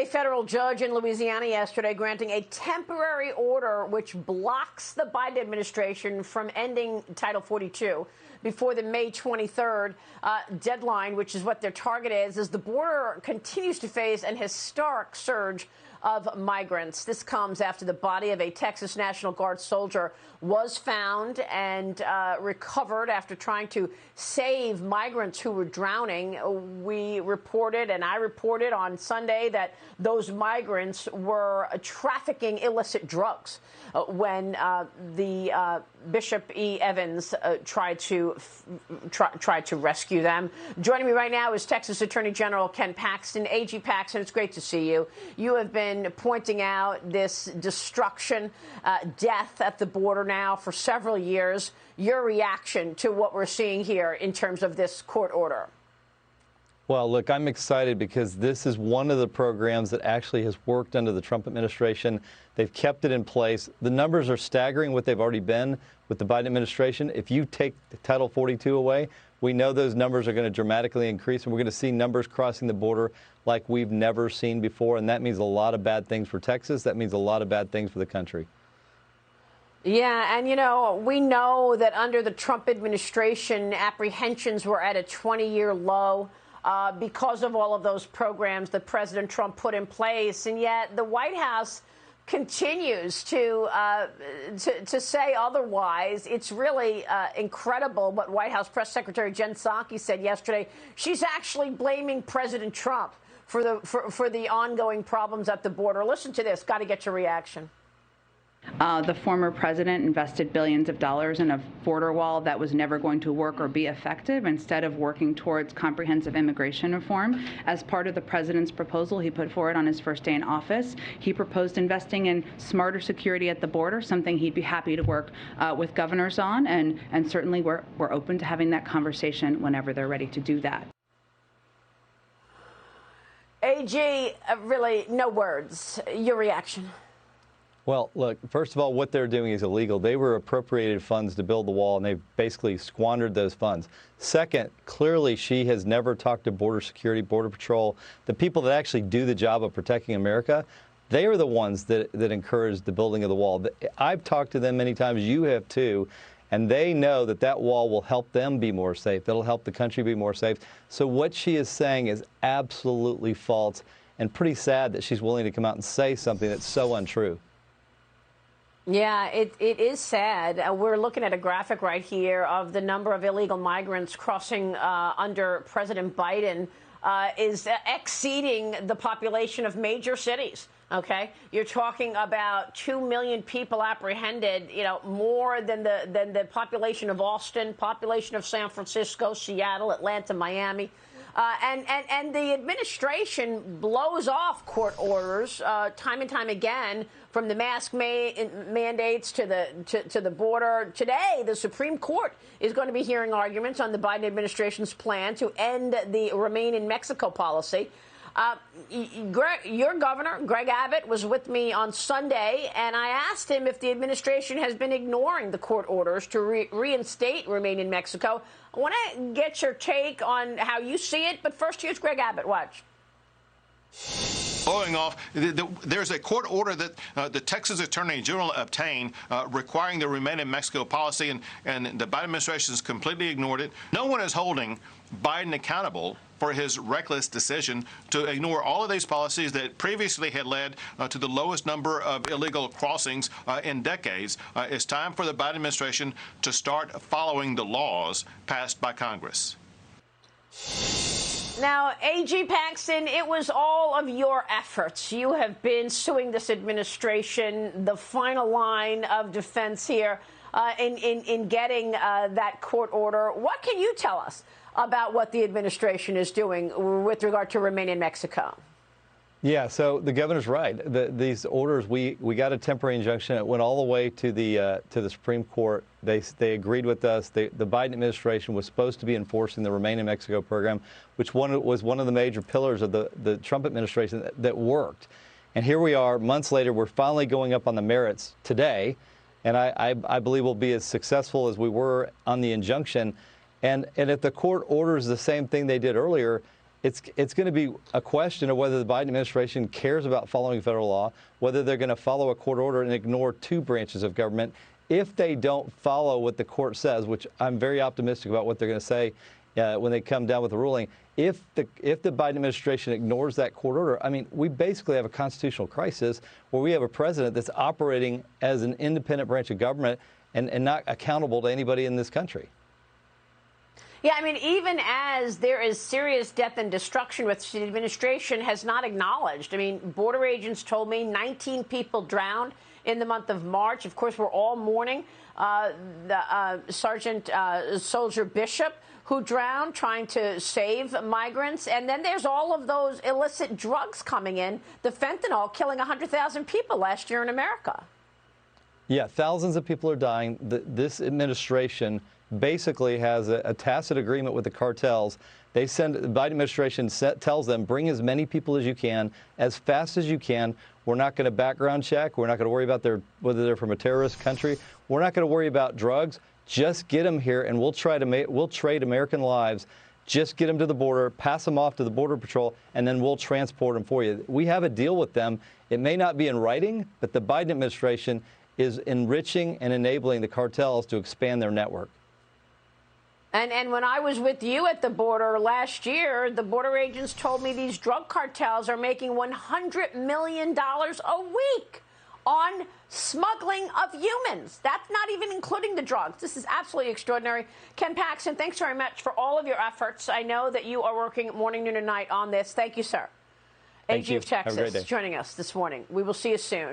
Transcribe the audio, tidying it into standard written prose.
A federal judge in Louisiana yesterday granting a temporary order which blocks the Biden administration from ending Title 42 before the May 23rd deadline, which is what their target is, as the border continues to face an historic surge of migrants. This comes after the body of a Texas National Guard soldier was found and recovered after trying to save migrants who were drowning. We reported, and I reported on Sunday, that those migrants were trafficking illicit drugs when the Bishop E. Evans tried to rescue them. Joining me right now is Texas Attorney General Ken Paxton. AG Paxton, it's great to see you. You have been pointing out this destruction, death at the border now for several years. Your reaction to what we're seeing here in terms of this court order? Well, look, I'm excited because this is one of the programs that actually has worked under the Trump administration. They've kept it in place. The numbers are staggering what they've already been with the Biden administration. If you take Title 42 away, we know those numbers are going to dramatically increase, and we're going to see numbers crossing the border like we've never seen before. And that means a lot of bad things for Texas. That means a lot of bad things for the country. Yeah, and, you know, we know that under the Trump administration, apprehensions were at a 20-year low because of all of those programs that President Trump put in place. And yet the White House continues to say otherwise. It's really incredible what White House Press Secretary Jen Psaki said yesterday. She's actually blaming President Trump for the ongoing problems at the border. Listen to this. Got to get your reaction. The former president invested billions of dollars in a border wall that was never going to work or be effective, instead of working towards comprehensive immigration reform. As part of the president's proposal he put forward on his first day in office, he proposed investing in smarter security at the border, something he'd be happy to work with governors on, and certainly we're open to having that conversation whenever they're ready to do that. AG, really, no words. Your reaction? Well, look, first of all, what they're doing is illegal. They were appropriated funds to build the wall, and they've basically squandered those funds. Second, clearly she has never talked to Border Security, Border Patrol, the people that actually do the job of protecting America. They are the ones that encouraged the building of the wall. I've talked to them many times. You have too. And they know that that wall will help them be more safe. It'll help the country be more safe. So what she is saying is absolutely false, and pretty sad that she's willing to come out and say something that's so untrue. Yeah, it is sad. We're looking at a graphic right here of the number of illegal migrants crossing under President Biden is exceeding the population of major cities. OK, you're talking about 2 million people apprehended, you know, more than the population of Austin, population of San Francisco, Seattle, Atlanta, Miami. And the administration blows off court orders time and time again, from the mask mandates to the border. Today, the Supreme Court is going to be hearing arguments on the Biden administration's plan to end the Remain in Mexico policy. Your governor, Greg Abbott, was with me on Sunday, and I asked him if the administration has been ignoring the court orders to reinstate Remain in Mexico. I want to get your take on how you see it, but first, here's Greg Abbott. Watch. Blowing off, there's a court order that the Texas Attorney General obtained requiring the Remain in Mexico policy, and the Biden administration has completely ignored it. No one is holding Biden accountable for his reckless decision to ignore all of these policies that previously had led to the lowest number of illegal crossings in decades. It's time for the Biden administration to start following the laws passed by Congress. Now, AG Paxton, it was all of your efforts. You have been suing this administration, the final line of defense here in getting that court order. What can you tell us about what the administration is doing with regard to Remain in Mexico? Yeah, so the governor's right. These orders, we got a temporary injunction. It went all the way to the Supreme Court. They agreed with us. The Biden administration was supposed to be enforcing the Remain in Mexico program, which was one of the major pillars of the Trump administration that worked. And here we are, months later, we're finally going up on the merits today. And I believe we'll be as successful as we were on the injunction. And if the court orders the same thing they did earlier, It's going to be a question of whether the Biden administration cares about following federal law, whether they're going to follow a court order and ignore two branches of government. If they don't follow what the court says, which I'm very optimistic about what they're going to say when they come down with the ruling, if the Biden administration ignores that court order, I mean, we basically have a constitutional crisis where we have a president that's operating as an independent branch of government and not accountable to anybody in this country. Yeah, I mean, even as there is serious death and destruction, which the administration has not acknowledged. I mean, border agents told me 19 people drowned in the month of March. Of course, we're all mourning the Sergeant Soldier Bishop, who drowned trying to save migrants. And then there's all of those illicit drugs coming in, the fentanyl killing 100,000 people last year in America. Yeah, thousands of people are dying. This administration basically has a tacit agreement with the cartels. The Biden administration tells them, bring as many people as you can, as fast as you can. We're not going to background check. We're not going to worry about whether they're from a terrorist country. We're not going to worry about drugs. Just get them here, and we'll trade American lives. Just get them to the border, pass them off to the Border Patrol, and then we'll transport them for you. We have a deal with them. It may not be in writing, but the Biden administration is enriching and enabling the cartels to expand their network. And when I was with you at the border last year, the border agents told me these drug cartels are making $100 million a week on smuggling of humans. That's not even including the drugs. This is absolutely extraordinary. Ken Paxton, thanks very much for all of your efforts. I know that you are working morning, noon, and night on this. Thank you, sir. Thank AG you. of Texas Have a great day. joining us this morning. We will see you soon.